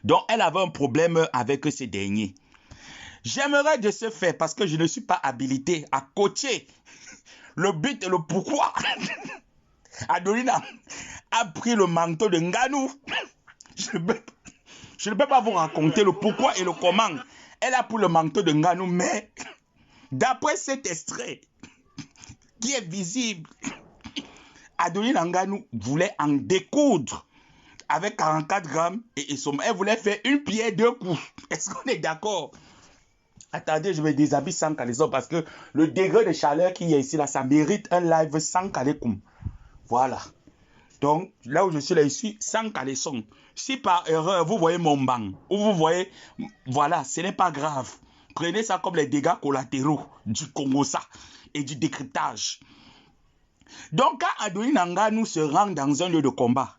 Donc, elle avait un problème avec ces derniers. J'aimerais de ce fait, parce que je ne suis pas habilité à coacher le but et le pourquoi. Adolina a pris le manteau de Nganou. Je ne peux pas vous raconter le pourquoi et le comment. Elle a pris le manteau de Nganou, mais d'après cet extrait qui est visible, Adolina Nganou voulait en découdre avec 44 grammes et elle voulait faire une pierre deux coups. Est-ce qu'on est d'accord? Attendez, je me déshabille sans caleçon parce que le degré de chaleur qu'il y a ici, là, ça mérite un live sans caleçon. Voilà. Donc, là où je suis là ici, sans caleçon. Si par erreur, vous voyez mon banc, ou vous voyez, voilà, ce n'est pas grave. Prenez ça comme les dégâts collatéraux du Congo-ça et du décryptage. Donc, quand Adolina Nganou se rend dans un lieu de combat,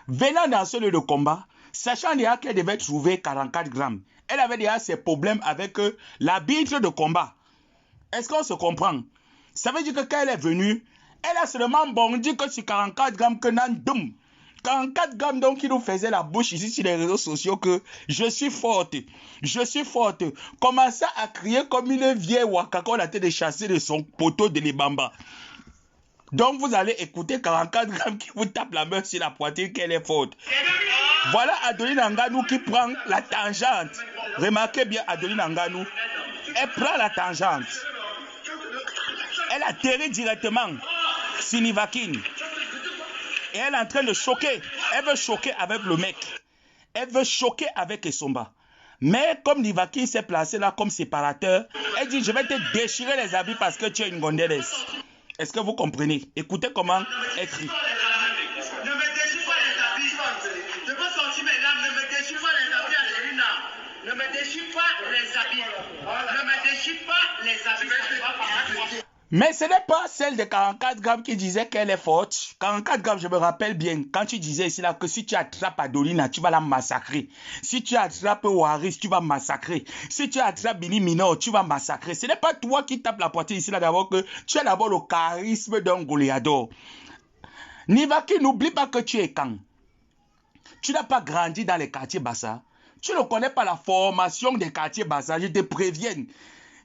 venant dans ce lieu de combat, sachant déjà qu'elle devait trouver 44 grammes, elle avait déjà ses problèmes avec l'arbitre de combat. Est-ce qu'on se comprend? Ça veut dire que quand elle est venue, elle a seulement bondi que sur 44 grammes que nan doum. 44 grammes donc qui nous faisait la bouche ici sur les réseaux sociaux que je suis forte. Je suis forte. Commençait à crier comme une vieille waka qu'on a été de chasser de son poteau de l'Ibamba. Donc vous allez écouter 44 grammes qui vous tape la main sur la poitrine qu'elle est forte. Voilà Adolina Nganou qui prend la tangente. Remarquez bien Adolina Nganou. Elle prend la tangente. Elle atterrit directement sur Nivaquine. Et elle est en train de choquer. Elle veut choquer avec le mec. Elle veut choquer avec Essomba. Mais comme Nivaquine s'est placé là comme séparateur, elle dit je vais te déchirer les habits parce que tu es une gondelesse. Est-ce que vous comprenez? Écoutez comment elle crie. Ne me déchire pas les habits. Je veux sortir mes larmes. Ne me déchire pas les habits, Adolina. Ne me déchire pas les habits. Ne me déchire pas les habits. Mais ce n'est pas celle de 44 grammes qui disait qu'elle est forte. 44 grammes, je me rappelle bien, quand tu disais ici là que si tu attrapes Adolina, tu vas la massacrer. Si tu attrapes Waris, tu vas massacrer. Si tu attrapes Bini Minor, tu vas massacrer. Ce n'est pas toi qui tapes la poitrine ici là d'abord que tu as d'abord le charisme d'un goléador. Nivaki, n'oublie pas que tu es quand. Tu n'as pas grandi dans les quartiers Bassa. Tu ne connais pas la formation des quartiers Bassa, je te préviens.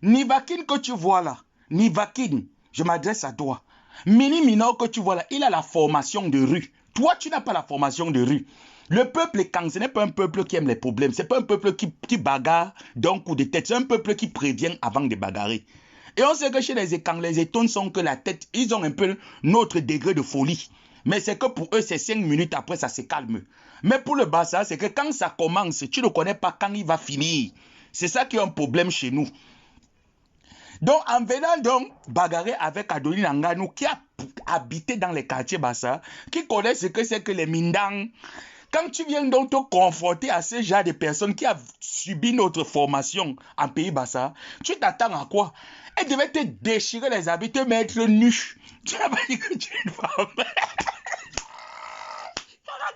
Nivakine que tu vois là, Nivaquine, je m'adresse à toi. Mini Minor que tu vois là, il a la formation de rue. Toi, tu n'as pas la formation de rue. Le peuple Kang, ce n'est pas un peuple qui aime les problèmes. Ce n'est pas un peuple qui bagarre d'un coup de tête. C'est un peuple qui prévient avant de bagarrer. Et on sait que chez les Kang, les étones sont que la tête, ils ont un peu notre degré de folie. Mais c'est que pour eux, c'est 5 minutes après, ça se calme. Mais pour le Bassa, c'est que quand ça commence, tu ne connais pas quand il va finir. C'est ça qui est un problème chez nous. Donc, en venant donc bagarrer avec Adolina Nganou qui a habité dans les quartiers Bassa, qui connaît ce que c'est que les Mindang, quand tu viens donc te confronter à ce genre de personnes qui ont subi notre formation en pays Bassa, tu t'attends à quoi? Elle devait te déchirer les habits, te mettre nu. Tu n'as pas dit que tu es une femme.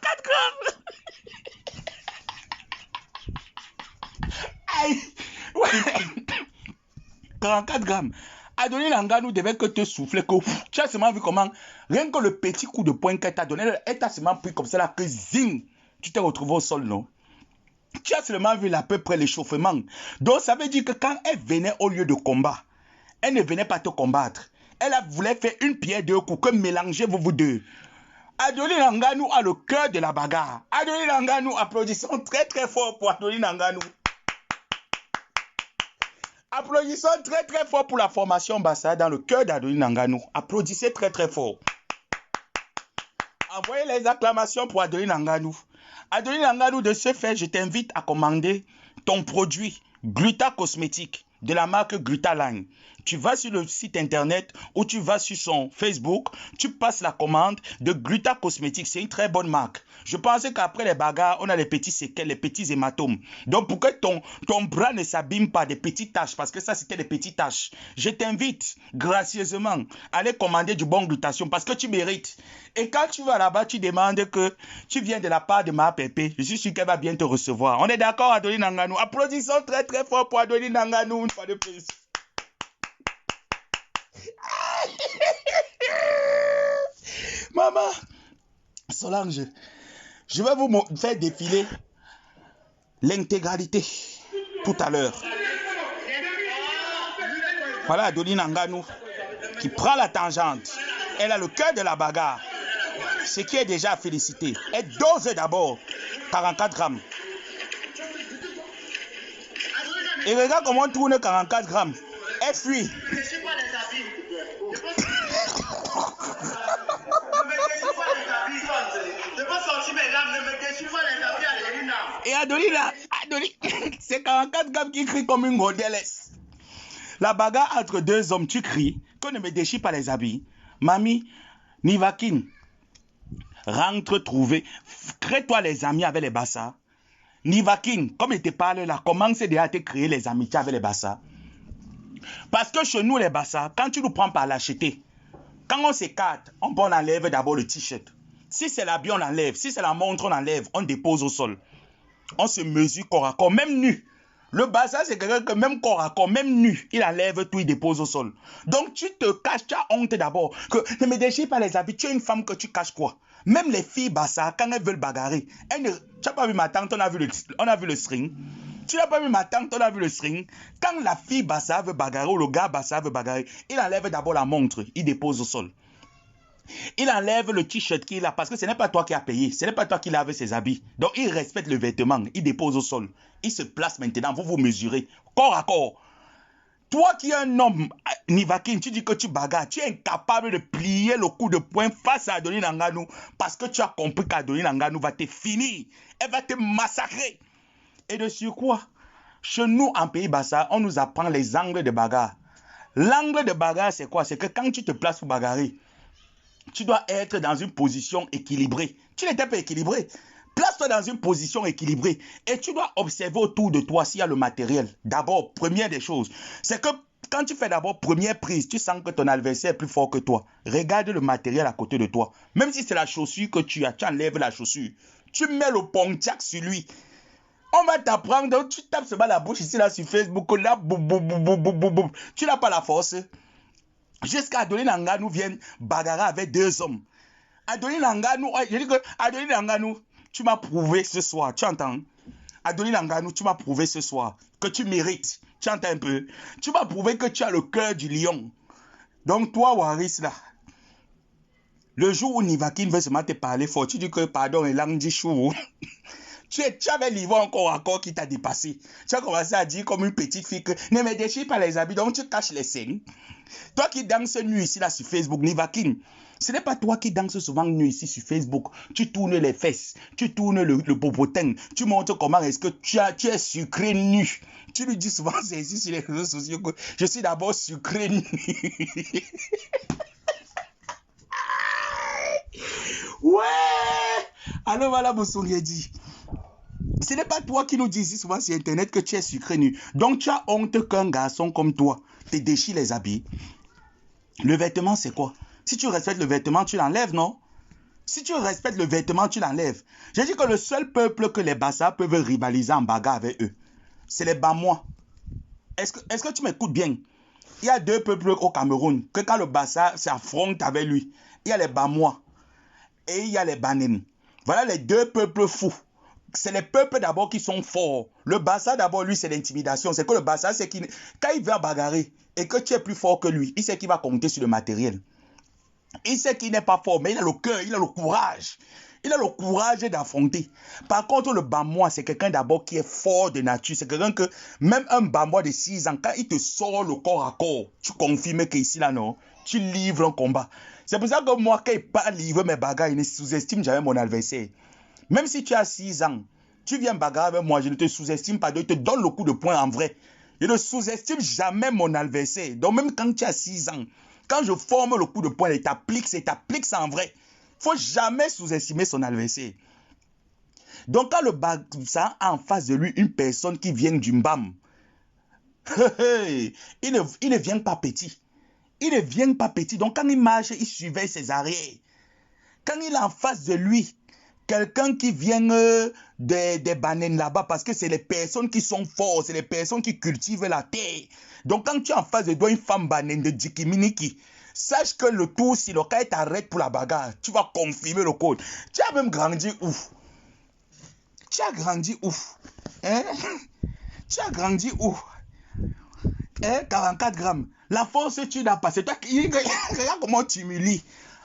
44 grammes. Aïe. Ouais. 44 grammes. Adolina Nganou devait que te souffler, que tu as seulement vu comment, rien que le petit coup de poing qu'elle t'a donné, elle t'a seulement pris comme ça là, que zing, tu t'es retrouvé au sol, non? Tu as seulement vu à peu près l'échauffement. Donc ça veut dire que quand elle venait au lieu de combat, elle ne venait pas te combattre. Elle voulait faire une pierre deux coups, que mélangez vous deux. Adolina Nganou a le cœur de la bagarre. Adolina Nganou, applaudissons très très fort pour Adolina Nganou. Applaudissons très très fort pour la formation Bassa dans le cœur d'Adolina Nganou. Applaudissez très très fort. Envoyez les acclamations pour Adolina Nganou. Adolina Nganou, de ce fait, je t'invite à commander ton produit Gluta Cosmétique de la marque Gluta Line. Tu vas sur le site internet ou tu vas sur son Facebook, tu passes la commande de Gluta Cosmétique. C'est une très bonne marque. Je pensais qu'après les bagarres, on a les petits séquelles, les petits hématomes. Donc pour que ton bras ne s'abîme pas des petites taches, parce que ça c'était des petites taches, je t'invite gracieusement à aller commander du bon glutation parce que tu mérites. Et quand tu vas là-bas, tu demandes que tu viens de la part de ma pépé. Je suis sûr qu'elle va bien te recevoir. On est d'accord, Adolina Nganou? Applaudissons très très fort pour Adolina Nganou une fois de plus. Maman, Solange, je vais vous faire défiler l'intégralité tout à l'heure. Voilà Adeline Nganou qui prend la tangente. Elle a le cœur de la bagarre. Ce qui est déjà à féliciter. Elle dose d'abord 44 grammes. Et regarde comment on tourne 44 grammes. Elle fuit. Et Adeline, c'est 44 grammes qui crie comme une gondelesse. La bagarre entre deux hommes, tu cries que ne me déchire pas les habits. Mamie, Nivakin, rentre trouver. Crée-toi les amis avec les bassas. Nivakin, comme il te parle là, commence déjà à te créer les amitiés avec les bassas. Parce que chez nous, les bassas, quand tu nous prends par l'acheter, quand on s'écarte, on enlève d'abord le t-shirt. Si c'est l'habit, on enlève. Si c'est la montre, on enlève. On dépose au sol. On se mesure corps à corps, même nu. Le bazar, c'est quelqu'un que même corps à corps, même nu, il enlève tout, il dépose au sol. Donc tu te caches, tu as honte d'abord. Que ne me déchire pas les habits. Tu es une femme que tu caches quoi? Même les filles bazar, quand elles veulent bagarrer, tu n'as pas vu ma tante, on a vu le string. Tu n'as pas vu ma tante, on a vu le string. Quand la fille bazar veut bagarrer ou le gars bazar veut bagarrer, il enlève d'abord la montre, il dépose au sol. Il enlève le t-shirt qu'il a parce que ce n'est pas toi qui as payé. Ce n'est pas toi qui lave ses habits. Donc il respecte le vêtement. Il dépose au sol. Il se place maintenant. Vous vous mesurez. Corps à corps. Toi qui es un homme, Nivakin, tu dis que tu bagarres. Tu es incapable de plier le coup de poing face à Adeline Nganou parce que tu as compris qu'Adeline Nganou va te finir. Elle va te massacrer. Et de surcroît, chez nous en Pays Bassa, on nous apprend les angles de bagarre. L'angle de bagarre, c'est quoi? C'est que quand tu te places pour bagarrer, tu dois être dans une position équilibrée. Tu n'étais pas équilibré. Place-toi dans une position équilibrée. Et tu dois observer autour de toi s'il y a le matériel. D'abord, première des choses, c'est que quand tu fais d'abord première prise, tu sens que ton adversaire est plus fort que toi. Regarde le matériel à côté de toi. Même si c'est la chaussure que tu as, tu enlèves la chaussure. Tu mets le pontiac sur lui. On va t'apprendre, tu tapes seulement la bouche ici, là, sur Facebook, là, boum, boum, boum, boum, boum, boum. Tu n'as pas la force. Jusqu'à Adeline Nganou vienne bagarrer avec deux hommes. Adeline Nganou, je dis que Adeline Nganou, tu m'as prouvé ce soir, tu entends? Adeline Nganou, tu m'as prouvé ce soir que tu mérites, tu entends un peu? Tu m'as prouvé que tu as le cœur du lion. Donc toi, Waris, là, le jour où Nivakin veut seulement te parler fort, tu dis que pardon, et langue dit chou. Tu avais livré encore à corps qui t'a dépassé. Tu as commencé à dire comme une petite fille que ne me déchire pas les habits, donc tu caches les seins. Toi qui danses nu ici là sur Facebook, Nivakin, ce n'est pas toi qui danses souvent nu ici sur Facebook. Tu tournes les fesses, tu tournes le popotin, tu montres comment est-ce que tu es sucré nu. Tu lui dis souvent, c'est ici sur les réseaux sociaux que je suis d'abord sucré nu. Ouais! Alors voilà, Bossourié dit. Ce n'est pas toi qui nous dis ici souvent sur Internet que tu es sucré nu. Donc tu as honte qu'un garçon comme toi te déchire les habits. Le vêtement, c'est quoi? Si tu respectes le vêtement, tu l'enlèves, non? Si tu respectes le vêtement, tu l'enlèves. J'ai dit que le seul peuple que les Bassa peuvent rivaliser en bagarre avec eux, c'est les Bamois. Est-ce que tu m'écoutes bien? Il y a deux peuples au Cameroun que quand le Bassa s'affronte avec lui, il y a les Bamois et il y a les Banen. Voilà les deux peuples fous. C'est les peuples d'abord qui sont forts. Le Bassa d'abord, lui, c'est l'intimidation. C'est que le Bassa, c'est qu'il, quand il vient bagarrer et que tu es plus fort que lui, il sait qu'il va compter sur le matériel. Il sait qu'il n'est pas fort, mais il a le cœur, il a le courage. Il a le courage d'affronter. Par contre, le Bamois, c'est quelqu'un d'abord qui est fort de nature. C'est quelqu'un que, même un Bamois de 6 ans, quand il te sort le corps à corps, tu confirmes qu'ici, là, non, tu livres un combat. C'est pour ça que moi, quand il pas livrer mes bagarres, il ne sous-estime jamais mon adversaire. Même si tu as 6 ans, tu viens bagarrer avec moi, je ne te sous-estime pas, je te donne le coup de poing en vrai. Je ne sous-estime jamais mon adversaire. Donc même quand tu as 6 ans, quand je forme le coup de poing et t'appliques ça en vrai. Il ne faut jamais sous-estimer son adversaire. Donc quand le Bassa a en face de lui une personne qui vient du Mbam, il ne vient pas petit. Il ne vient pas petit. Donc quand il marche, il surveille ses arrières. Quand il est en face de lui, quelqu'un qui vient des bananes là-bas, parce que c'est les personnes qui sont fortes, c'est les personnes qui cultivent la terre. Donc quand tu es en face de toi une femme banane de Djikiminiki, sache que le tour, si le cas t'arrête pour la bagarre, tu vas confirmer le code. Tu as même grandi ouf. Tu as grandi ouf. Hein? Tu as grandi où? 44 grammes. La force, tu n'as pas. C'est toi qui... Regarde comment tu humilies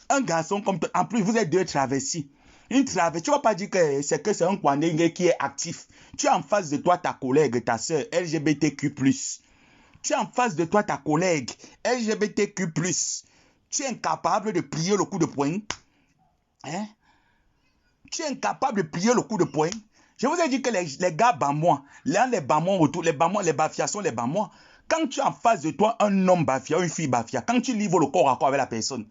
un garçon comme toi. En plus, vous êtes deux travestis. Une travestie, tu ne vas pas dire que c'est un Kwandengue qui est actif. Tu as en face de toi ta collègue, ta soeur, LGBTQ+. Tu as en face de toi ta collègue, LGBTQ+. Tu es incapable de plier le coup de poing. Hein? Tu es incapable de plier le coup de poing. Je vous ai dit que les gars bamois, les bamois autour, les bafias sont les bamois. Quand tu as en face de toi un homme bafia, une fille bafia, quand tu livres le corps à corps avec la personne,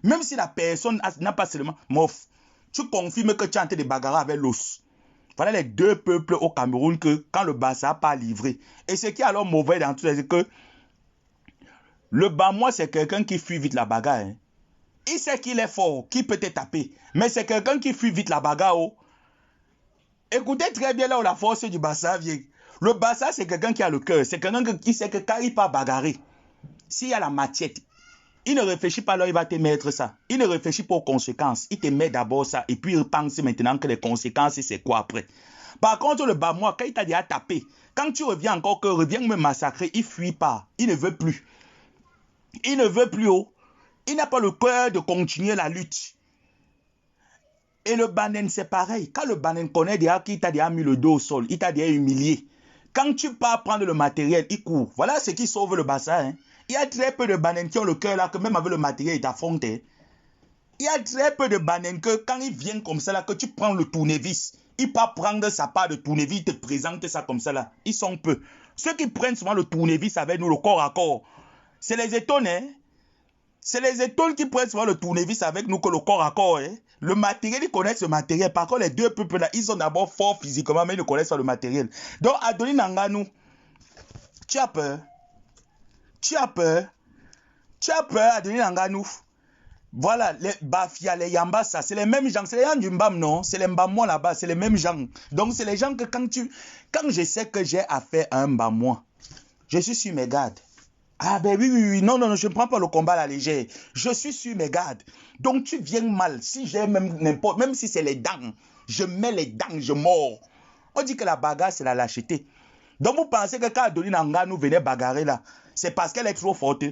même si la personne n'a pas seulement mof, tu confirmes que tu es en train de bagarrer avec l'os. Voilà les deux peuples au Cameroun que quand le Bassa n'a pas livré. Et ce qui est alors mauvais dans tout ça, c'est que le bamois, c'est quelqu'un qui fuit vite la bagarre. Hein. Il sait qu'il est fort, qu'il peut te taper. Mais c'est quelqu'un qui fuit vite la bagarre. Oh. Écoutez très bien là où la force du Bassa vient. Le Bassa, c'est quelqu'un qui a le cœur. C'est quelqu'un qui sait que quand il part bagarrer, s'il y a la matiette, il ne réfléchit pas là, il va te mettre ça. Il ne réfléchit pas aux conséquences. Il te met d'abord ça et puis il pense maintenant que les conséquences, c'est quoi après. Par contre, le Bamois, quand il t'a déjà tapé, quand tu reviens encore, que reviens me massacrer, il fuit pas. Il ne veut plus. Il ne veut plus haut. Il n'a pas le cœur de continuer la lutte. Et le Banen, c'est pareil. Quand le Banen connaît déjà qu'il t'a déjà mis le dos au sol, il t'a déjà humilié. Quand tu pars prendre le matériel, il court. Voilà ce qui sauve le Bassa. Hein. Il y a très peu de Banen qui ont le cœur là, que même avec le matériel, ils t'affrontent. Hein. Il y a très peu de Banen que quand ils viennent comme ça là, que tu prends le tournevis, il part prendre sa part de tournevis, il te présente ça comme ça là. Ils sont peu. Ceux qui prennent souvent le tournevis avec nous, le corps à corps, c'est les étonnes. Hein. C'est les étoiles qui prennent souvent le tournevis avec nous que le corps à corps. Hein. Le matériel, ils connaissent le matériel. Par contre, les deux peuples là, ils sont d'abord forts physiquement, mais ils ne connaissent pas le matériel. Donc, Adoni Nanganou, tu as peur. Tu as peur. Tu as peur, Adoni Nanganou. Voilà, les Bafia, les Yambasa, c'est les mêmes gens. C'est les gens du Mbam, non? C'est les Mbamois là-bas, c'est les mêmes gens. Donc, c'est les gens que quand je sais que j'ai affaire à un Mbamois, je suis sur mes gardes. Ah ben oui, non, je ne prends pas le combat à la légère. Je suis sur mes gardes. Donc tu viens mal. Si j'ai même n'importe, même si c'est les dents, je mets les dents, je mords. On dit que la bagarre, c'est la lâcheté. Donc vous pensez que quand Adoni Nanganou venait bagarrer là, c'est parce qu'elle est trop forte.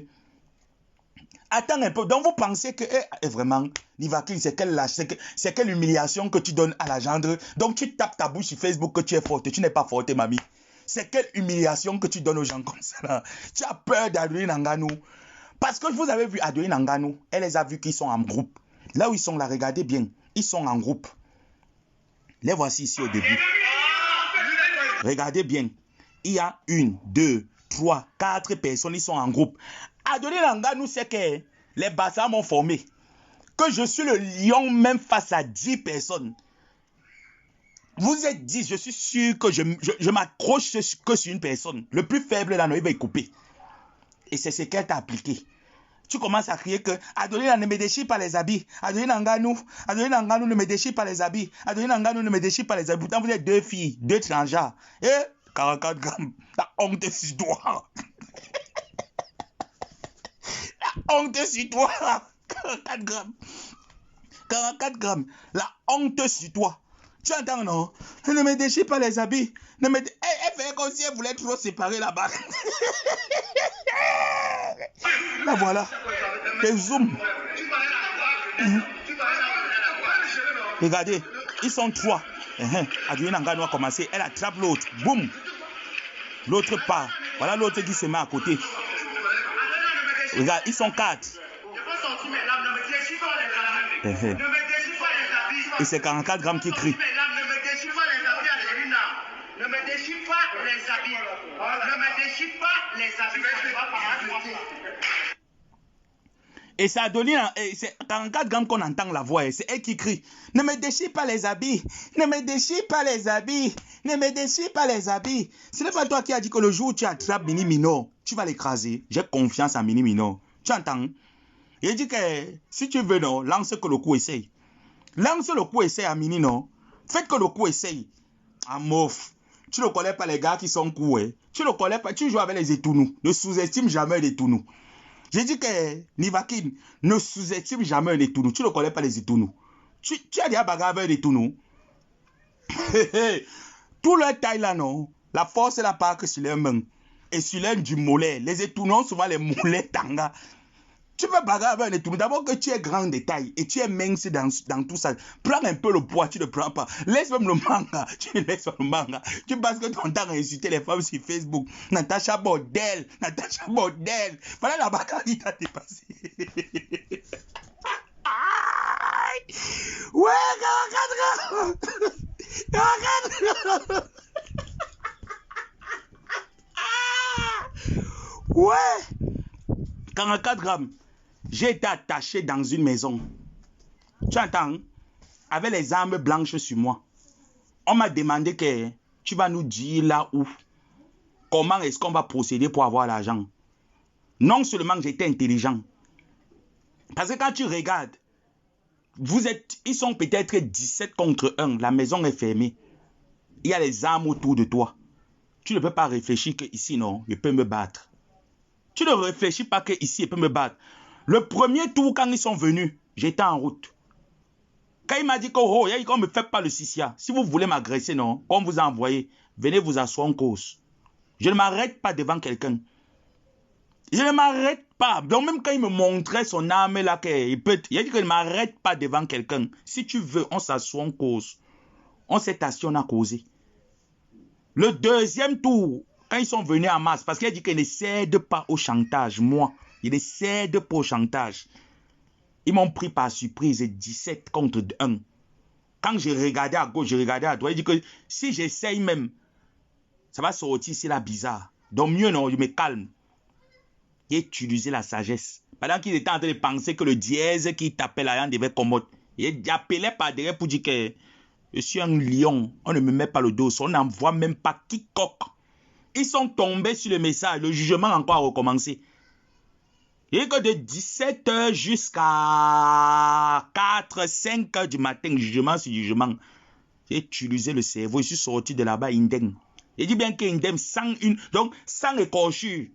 Attends un peu. Donc vous pensez que, vraiment, Nivakin, c'est quelle humiliation que tu donnes à la gendre. Donc tu tapes ta bouche sur Facebook que tu es forte. Tu n'es pas forte, mamie. C'est quelle humiliation que tu donnes aux gens comme ça là. Tu as peur d'Adoni Nanganou. Parce que vous avez vu Adoni Nanganou, elle les a vus qu'ils sont en groupe. Là où ils sont là, regardez bien. Ils sont en groupe. Les voici ici au début. Regardez bien. Il y a 1, 2, 3, 4 personnes. Ils sont en groupe. Adoni Nanganou, c'est que les Bassa m'ont formé. Que je suis le lion même face à 10 personnes. Vous êtes 10, je suis sûr que je m'accroche que sur une personne. Le plus faible là, il va y couper. Et c'est ce qu'elle t'a appliqué. Tu commences à crier que Adoni ne me déchire pas les habits. Adoni Nanganou ne me déchire pas les habits. Adoni Nanganou ne me déchire pas les habits. Pourtant, vous êtes deux filles, deux étrangères. Et 44 grammes. La honte sur toi. La honte sur toi. 44 grammes. 44 grammes. La honte sur toi. Tu entends, non? Ne me déchire pas les habits. Elle fait comme si elle voulait trop séparer là-bas. Là, voilà. Les zooms. Regardez, ils sont 3. Adoni Nanganou a commencé. Elle attrape l'autre. Boum. L'autre part. Voilà l'autre qui se met à côté. Regarde, ils sont 4. Et c'est 44 grammes qui crie. Ne me déchire pas les habits. Ne me déchire pas les habits. Et c'est Adoni, c'est 44 grammes qu'on entend la voix. C'est elle qui crie. Ne me déchire pas les habits. Ne me déchire pas les habits. Ne me déchire pas les habits. Ce n'est pas toi qui as dit que le jour où tu attrapes Mini Mino, tu vas l'écraser. J'ai confiance en Mini Mino. Tu entends? Il dit que si tu veux, non, lance que le coup essaye. Lance le coup essaye à Mini, non. Faites que le coup essaye. Ah, mof. Tu ne connais pas les gars qui sont courts. Hein. Tu ne connais pas. Tu joues avec les étounous. Ne sous-estime jamais les étounous. J'ai dit que Nivakin, ne sous-estime jamais les étounous. Tu ne connais pas les étounous. Tu as déjà bagarre avec les étounous. Tout leur taille là, non. La force, elle n'a pas que sur leurs mains. Et sur l'aile du mollet. Les étournants, souvent les mollets tanga. Tu peux bagarrer avec un étourneau. D'abord que tu es grand de taille et tu es mince dans tout ça. Prends un peu le poids, tu ne le prends pas. Laisse même le manga. Tu ne laisses pas le manga. Tu penses que ton temps à insulter les femmes sur Facebook. Natacha Bordel. Natacha Bordel. Voilà la bagarre qui t'a dépassé. Ouais, 44 grammes. Ouais, 44 grammes. J'ai été attaché dans une maison. Tu entends? Avec les armes blanches sur moi. On m'a demandé que tu vas nous dire là où. Comment est-ce qu'on va procéder pour avoir l'argent? Non seulement j'étais intelligent. Parce que quand tu regardes, ils sont peut-être 17 contre 1. La maison est fermée. Il y a les armes autour de toi. Tu ne peux pas réfléchir que ici, non, je peux me battre. Tu ne réfléchis pas que ici, je peux me battre. Le premier tour, quand ils sont venus, j'étais en route. Quand il m'a dit qu'on ne me fait pas le Sissia. Si vous voulez m'agresser, non, comme vous a envoyé, venez vous asseoir en cause. Je ne m'arrête pas devant quelqu'un. Je ne m'arrête pas. Donc même quand il me montrait son arme là, il a dit que je ne m'arrête pas devant quelqu'un. Si tu veux, on s'assoit en cause. On s'est assis, on a causé. Le deuxième tour, quand ils sont venus en masse, parce qu'il a dit qu'il ne cède pas au chantage, moi, il ne cède pas au chantage. Ils m'ont pris par surprise 17 contre 1. Quand j'ai regardé à gauche, j'ai regardé à droite, il dit que si j'essaye même, ça va sortir, c'est là bizarre. Donc mieux non, je me calme. J'ai utilisé la sagesse. Pendant qu'ils étaient en train de penser que le dièse qui tapait là, devait commode. Il appelait par derrière pour dire que je suis un lion, on ne me met pas le dos, on n'envoie même pas quiconque. Ils sont tombés sur le message, le jugement a encore recommencé. Et que de 17h jusqu'à 4, 5h du matin, jugement sur jugement, j'ai utilisé le cerveau, je suis sorti de là-bas indemne. J'ai dit bien qu'indemne, sans écorchure.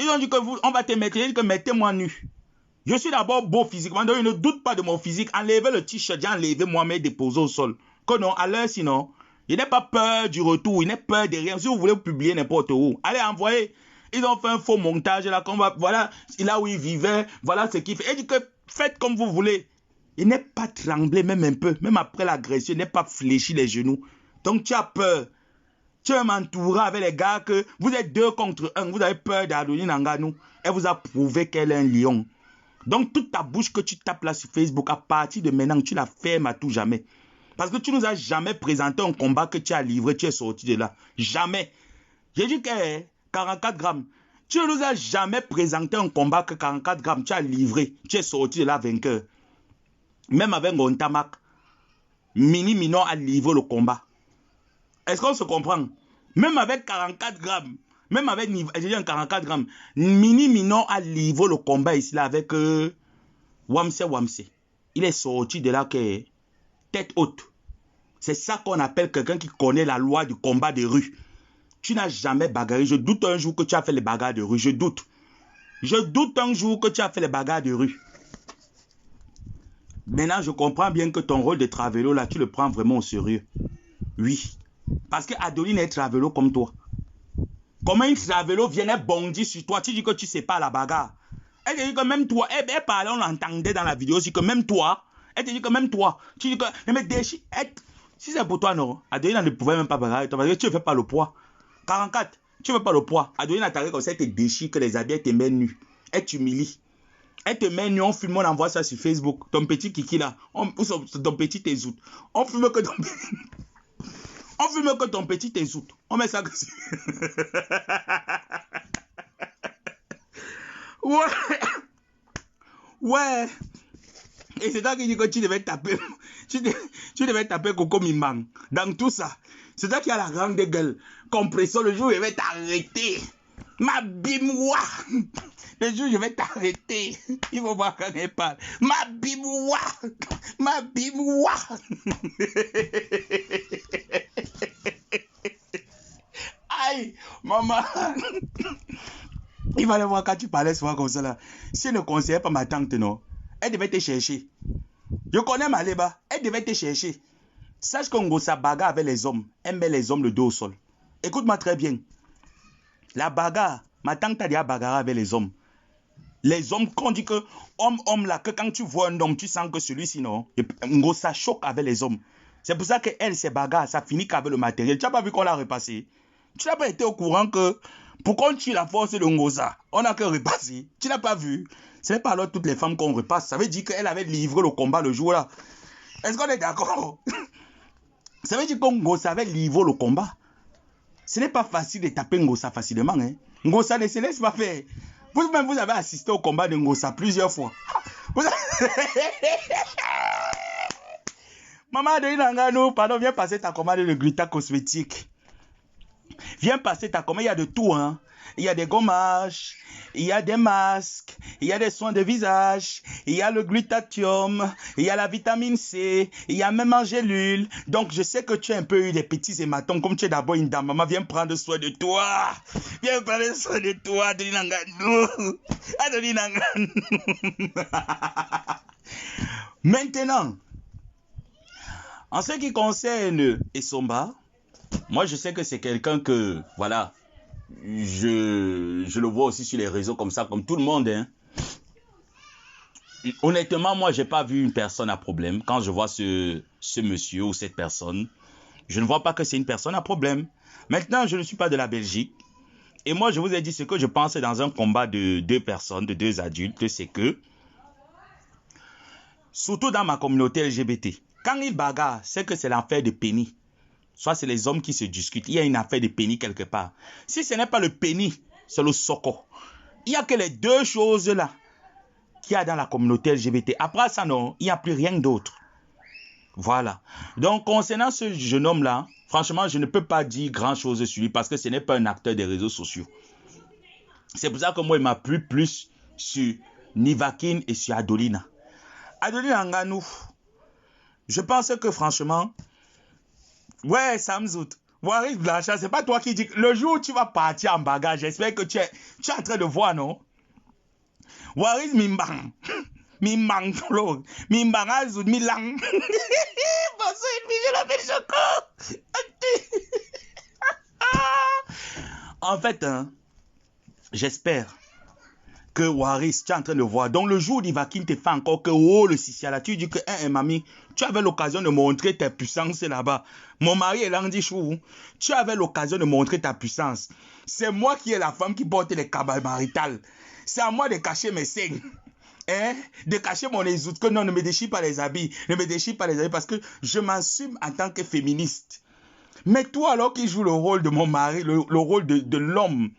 Ils ont dit que on va te mettre, j'ai dit que mettez-moi nu. Je suis d'abord beau physiquement, donc je ne doute pas de mon physique. Enlevez le t-shirt, j'ai enlevé moi-même, déposé au sol. Que non, à l'heure sinon, il n'est pas peur du retour, il n'est peur de rien. Si vous voulez publier n'importe où, allez envoyer. Ils ont fait un faux montage là, voilà là où il vivait, voilà ce qu'il fait. Il dit que faites comme vous voulez. Il n'est pas tremblé même un peu, même après l'agression, il n'est pas fléchi les genoux. Donc tu as peur. Tu es m'entourer avec les gars que vous êtes 2 contre 1, vous avez peur d'Adonis Nanganou. Elle vous a prouvé qu'elle est un lion. Donc toute ta bouche que tu tapes là sur Facebook, à partir de maintenant, tu la fermes à tout jamais. Parce que tu nous as jamais présenté un combat que tu as livré, tu es sorti de là. Jamais. J'ai dit que 44 grammes. Tu ne nous as jamais présenté un combat que 44 grammes, tu as livré, tu es sorti de là vainqueur. Même avec Gontamak, Mini Minon a livré le combat. Est-ce qu'on se comprend? Même avec 44 grammes, même avec 44 grammes, Mini Minon a livré le combat ici là avec Wamse. Il est sorti de là que tête haute. C'est ça qu'on appelle quelqu'un qui connaît la loi du combat de rue. Tu n'as jamais bagarré. Je doute un jour que tu as fait les bagarres de rue. Je doute. Je doute un jour que tu as fait les bagarres de rue. Maintenant, je comprends bien que ton rôle de travélo, là, tu le prends vraiment au sérieux. Oui. Parce que Adeline est travélo comme toi. Comment une travélo vienne bondir sur toi? Tu dis que tu ne sais pas la bagarre. Elle te dit que même toi, elle parlait, on l'entendait dans la vidéo aussi, que même toi, elle te dit que même toi, tu dis que, mais déchire, si c'est pour toi, non, Adeline ne pouvait même pas bagarrer, parce que tu ne fais pas le poids. 44, tu ne fais pas le poids. Adeline a taré comme ça, elle te déchire, que les habits, elle te met nu. Elle t'humilie. Elle te met nu, on filme, on envoie ça sur Facebook. Ton petit kiki là, ton petit tézout. On filme que ton on filme que ton petit tézout. On met ça que ouais. Ouais. Et c'est toi qui dis que tu devais taper. Tu devais taper Coco Mimang. Dans tout ça. C'est toi qui as la grande gueule. Compression, le jour où je vais t'arrêter. Ma bimoua. Le jour où je vais t'arrêter. Il faut voir quand elle parle. Ma bimoua. Ma bimoua. Aïe, maman. Il fallait voir quand tu parlais souvent comme ça là. Si elle ne conseillait pas ma tante, non, elle devait te chercher. Je connais Maléba, elle devait te chercher. Sache que Ngosa bagarre avec les hommes. Elle met les hommes le dos au sol. Écoute-moi très bien. La bagarre, ma tante a dit à bagarre avec les hommes. Les hommes, quand on dit que homme là, que quand tu vois un homme, tu sens que celui-ci, non, Ngosa choque avec les hommes. C'est pour ça qu'elle, ses bagarres, ça finit qu'avec le matériel. Tu n'as pas vu qu'on l'a repassé? Tu n'as pas été au courant que pour qu'on tue la force de Ngosa, on n'a que repassé. Tu n'as pas vu? Ce n'est pas alors toutes les femmes qu'on repasse. Ça veut dire qu'elle avait livré le combat le jour-là. Est-ce qu'on est d'accord? Ça veut dire que Ngosa avait livré le combat. Ce n'est pas facile de taper Ngosa facilement. Hein? Ngosa ne se laisse pas faire. Vous-même, vous avez assisté au combat de Ngosa plusieurs fois. Maman Adeline Anganou, pardon, viens passer ta commande de Gluta cosmétique. Viens passer ta commande, il y a de tout. Hein? Il y a des gommages, il y a des masques, il y a des soins de visage, il y a le glutathium, il y a la vitamine C, il y a même en gélule. Donc, je sais que tu as un peu eu des petits hématomes, comme tu es d'abord une dame. Maman, viens prendre soin de toi. Viens prendre soin de toi, Adeline Anganou. Adeline Anganou. Maintenant, en ce qui concerne Essomba, moi, je sais que c'est quelqu'un que, voilà, je le vois aussi sur les réseaux comme ça, comme tout le monde. Hein. Honnêtement, moi, je n'ai pas vu une personne à problème. Quand je vois ce monsieur ou cette personne, je ne vois pas que c'est une personne à problème. Maintenant, je ne suis pas de la Belgique. Et moi, je vous ai dit ce que je pense dans un combat de deux personnes, de deux adultes, c'est que, surtout dans ma communauté LGBT, quand ils bagarrent, c'est que c'est l'affaire de pénis. Soit c'est les hommes qui se discutent. Il y a une affaire de pénis quelque part. Si ce n'est pas le pénis, c'est le soko. Il n'y a que les deux choses-là qu'il y a dans la communauté LGBT. Après ça, non, il n'y a plus rien d'autre. Voilà. Donc, concernant ce jeune homme-là, franchement, je ne peux pas dire grand-chose sur lui parce que ce n'est pas un acteur des réseaux sociaux. C'est pour ça que moi, il m'a plu plus sur Nivakin et sur Adolina. Adolina Anganou, je pense que franchement, ouais, Samzout, Waris Blanchard, c'est pas toi qui dis le jour où tu vas partir en bagage, j'espère que tu es en train de voir, non? Waris Mimbang, Mimbang Flo, Mimbang Azout, Milang. Parce que je l'appelle Choco. En fait, hein, j'espère que Waris, tu es en train de voir. Donc, le jour où Nivakin te fait encore que, oh, le Siciala, tu dis que, mamie, tu avais l'occasion de montrer tes puissances là-bas. Mon mari est là, dit chou. Tu avais l'occasion de montrer ta puissance. C'est moi qui est la femme qui porte les cabales maritales. C'est à moi de cacher mes seins. Hein? De cacher mon ézout. Que non, ne me déchire pas les habits. Ne me déchire pas les habits parce que je m'assume en tant que féministe. Mais toi, alors qui joue le rôle de mon mari, le rôle de l'homme,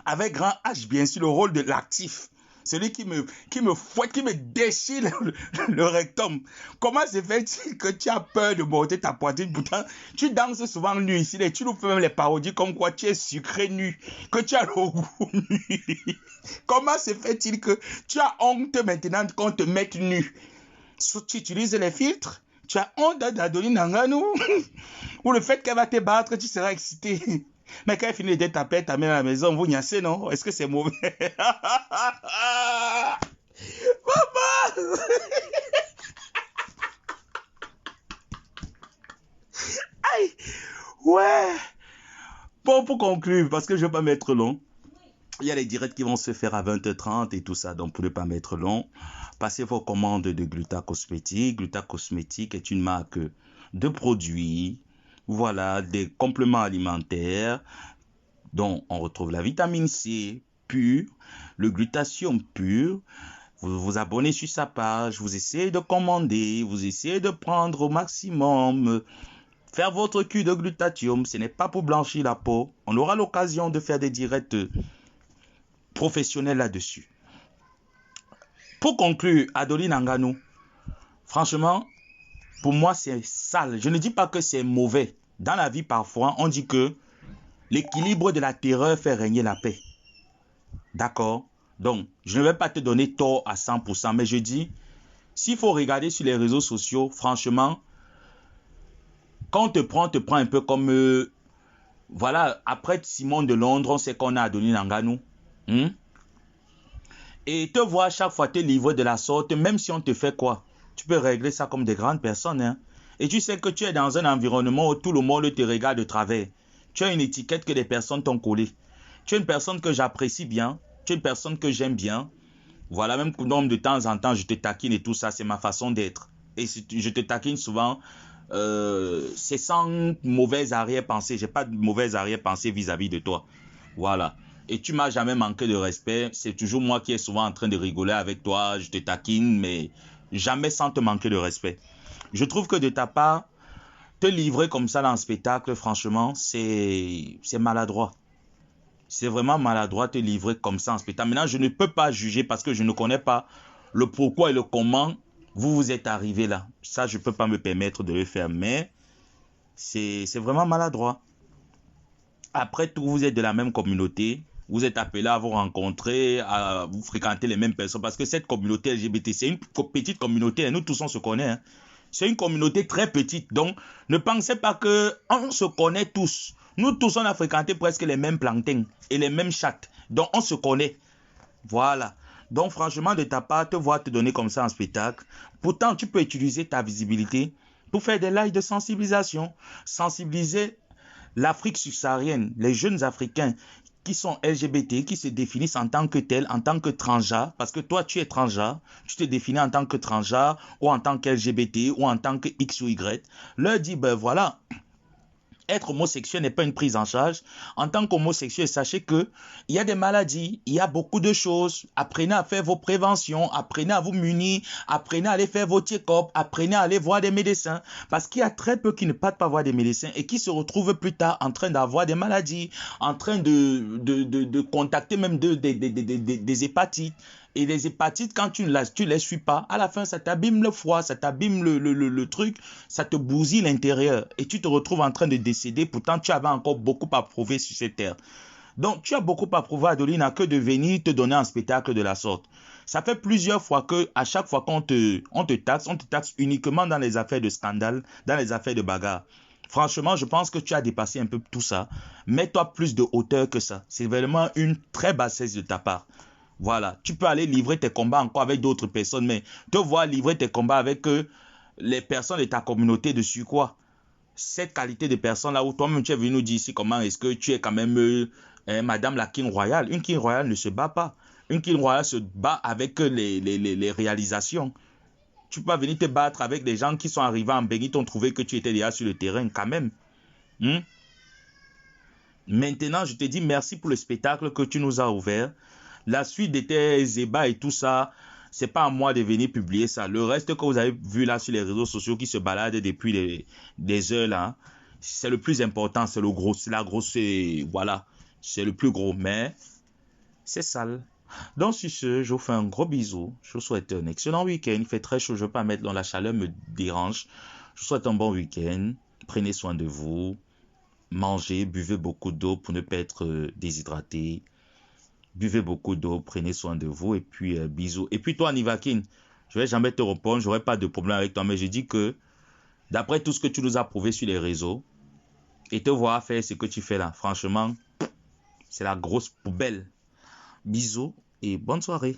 avec grand H, bien sûr, le rôle de l'actif. Celui qui me fouette, qui me déchire le rectum. Comment se fait-il que tu as peur de monter ta poitrine? Pourtant, tu danses souvent nu ici. Et tu nous fais même les parodies comme quoi tu es sucré nu. Que tu as le goût nu. Comment se fait-il que tu as honte maintenant qu'on te mette nu? Tu utilises les filtres? Tu as honte d'Adeline Anganou? Ou le fait qu'elle va te battre, tu seras excité? Mais quand elle finit de taper ta mère à la maison, vous niassez, non? Est-ce que c'est mauvais? Maman! Aïe! Ouais! Bon, pour conclure, parce que je ne vais pas mettre long, il y a les directs qui vont se faire à 20h30 et tout ça, donc pour ne pas mettre long, passez vos commandes de Gluta Cosmétique. Gluta Cosmétique est une marque de produits, voilà, des compléments alimentaires dont on retrouve la vitamine C pure, le glutathium pur. Vous vous abonnez sur sa page, vous essayez de commander, vous essayez de prendre au maximum, faire votre cure de glutathium. Ce n'est pas pour blanchir la peau. On aura l'occasion de faire des directs professionnels là-dessus. Pour conclure, Adeline Anganou, franchement, pour moi, c'est sale. Je ne dis pas que c'est mauvais. Dans la vie, parfois, on dit que l'équilibre de la terreur fait régner la paix. D'accord? Donc, je ne vais pas te donner tort à 100%, mais je dis, s'il faut regarder sur les réseaux sociaux, franchement, quand on te prend un peu comme... voilà, après Simon de Londres, on sait qu'on a Adeline Anganou. Et te voir chaque fois te livrer de la sorte, même si on te fait quoi? Tu peux régler ça comme des grandes personnes. Hein? Et tu sais que tu es dans un environnement où tout le monde te regarde de travers. Tu as une étiquette que des personnes t'ont collée. Tu es une personne que j'apprécie bien. Tu es une personne que j'aime bien. Voilà, même de temps en temps, je te taquine et tout ça, c'est ma façon d'être. Et si je te taquine souvent, c'est sans mauvaise arrière-pensée. J'ai pas de mauvaise arrière-pensée vis-à-vis de toi. Voilà. Et tu m'as jamais manqué de respect. C'est toujours moi qui est souvent en train de rigoler avec toi. Je te taquine, mais jamais sans te manquer de respect. Je trouve que de ta part, te livrer comme ça dans un spectacle, franchement, c'est maladroit. C'est vraiment maladroit te livrer comme ça en spectacle. Maintenant, je ne peux pas juger parce que je ne connais pas le pourquoi et le comment vous êtes arrivé là. Ça, je ne peux pas me permettre de le faire, mais c'est vraiment maladroit. Après tout, vous êtes de la même communauté. Vous êtes appelés à vous rencontrer, à vous fréquenter les mêmes personnes. Parce que cette communauté LGBT, c'est une petite communauté. Nous tous, on se connaît. Hein. C'est une communauté très petite. Donc, ne pensez pas qu'on se connaît tous. Nous tous, on a fréquenté presque les mêmes plantains et les mêmes chattes. Donc, on se connaît. Voilà. Donc, franchement, de ta part, te voir te donner comme ça en spectacle. Pourtant, tu peux utiliser ta visibilité pour faire des lives de sensibilisation. Sensibiliser l'Afrique subsaharienne, les jeunes Africains qui sont LGBT, qui se définissent en tant que tels, en tant que transgenres, parce que toi, tu es transgenre, tu te définis en tant que transgenre, ou en tant qu'LGBT, ou en tant que X ou Y, leur dit, ben voilà, être homosexuel n'est pas une prise en charge. En tant qu'homosexuel, sachez que il y a des maladies, il y a beaucoup de choses. Apprenez à faire vos préventions, apprenez à vous munir, apprenez à aller faire vos check-up, apprenez à aller voir des médecins. Parce qu'il y a très peu qui ne partent pas voir des médecins et qui se retrouvent plus tard en train d'avoir des maladies, en train de contacter même des hépatites. Et les hépatites, quand tu les suis pas, à la fin, ça t'abîme le foie, ça t'abîme le truc, ça te bousille l'intérieur. Et tu te retrouves en train de décéder. Pourtant, tu avais encore beaucoup à prouver sur cette terre. Donc, tu as beaucoup à prouver, Adeline, que de venir te donner un spectacle de la sorte. Ça fait plusieurs fois que, à chaque fois qu'on te taxe uniquement dans les affaires de scandale, dans les affaires de bagarre. Franchement, je pense que tu as dépassé un peu tout ça. Mets-toi plus de hauteur que ça. C'est vraiment une très bassesse de ta part. Voilà, tu peux aller livrer tes combats encore avec d'autres personnes, mais te voir livrer tes combats avec les personnes de ta communauté dessus quoi. Cette qualité de personne là où toi-même tu es venu nous dire ici comment est-ce que tu es quand même Madame la King Royale. Une King Royale ne se bat pas. Une King Royale se bat avec les réalisations. Tu peux pas venir te battre avec des gens qui sont arrivés en Béni, t'ont trouvé que tu étais déjà sur le terrain quand même. Maintenant, je te dis merci pour le spectacle que tu nous as ouvert. La suite de tes ébats et tout ça, c'est pas à moi de venir publier ça. Le reste que vous avez vu là sur les réseaux sociaux qui se baladent depuis des heures là, c'est le plus important, c'est le gros, c'est la grosse, voilà, c'est le plus gros, mais c'est sale. Donc sur ce, je vous fais un gros bisou. Je vous souhaite un excellent week-end. Il fait très chaud, je ne veux pas mettre dans la chaleur, me dérange. Je vous souhaite un bon week-end. Prenez soin de vous. Mangez, buvez beaucoup d'eau pour ne pas être déshydraté. Buvez beaucoup d'eau, prenez soin de vous et puis bisous. Et puis toi, Nivakin, je vais jamais te répondre, j'aurai pas de problème avec toi, mais je dis que d'après tout ce que tu nous as prouvé sur les réseaux, et te voir faire ce que tu fais là, franchement, c'est la grosse poubelle. Bisous et bonne soirée.